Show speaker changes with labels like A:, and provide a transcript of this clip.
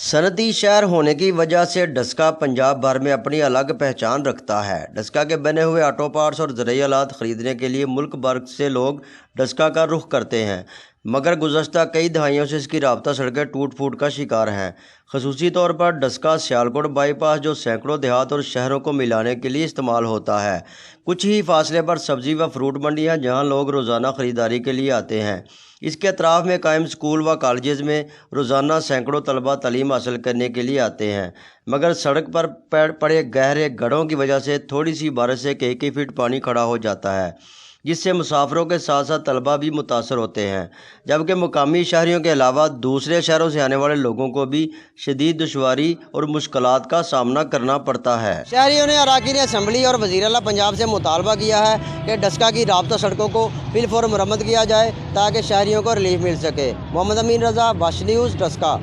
A: सनती शहर होने की वजह से डस्का पंजाब भर में अपनी अलग पहचान रखता है। डस्का के बने हुए ऑटो पार्ट्स और ज़रूरी आलात ख़रीदने के लिए मुल्क भर से लोग डस्का का रुख करते हैं, मगर गुज़श्ता कई दहाइयों से इसकी राब्ता सड़कें टूट फूट का शिकार हैं। ख़ुसूसी तौर पर डस्का सियालकोट बाईपास, जो सैकड़ों देहात और शहरों को मिलाने के लिए इस्तेमाल होता है। कुछ ही फासले पर सब्ज़ी व फ्रूट मंडियाँ, जहाँ लोग रोज़ाना ख़रीदारी के लिए आते हैं। इसके अतराफ़ में कायम स्कूल व कॉलेज में रोज़ाना सैकड़ों तलबा तालीम हासिल करने के लिए आते हैं, मगर सड़क पर पड़े गहरे गड्ढों की वजह से थोड़ी सी बारिश से कई फीट पानी खड़ा हो जाता है, जिससे मुसाफिरों के साथ साथ तलबा भी मुतासर होते हैं, जबकि मुकामी शहरियों के अलावा दूसरे शहरों से आने वाले लोगों को भी शदीद दुश्वारी और मुश्किलात का सामना करना पड़ता है। शहरियों ने अराकीन असम्बली और वज़ीर आला पंजाब से मुतालबा किया है कि डस्का की राब्ता सड़कों को फिलफौर मरम्मत किया जाए ताकि शहरियों को रिलीफ मिल सके। मोहम्मद अमीन रज़ा, वाश न्यूज़, डस्का।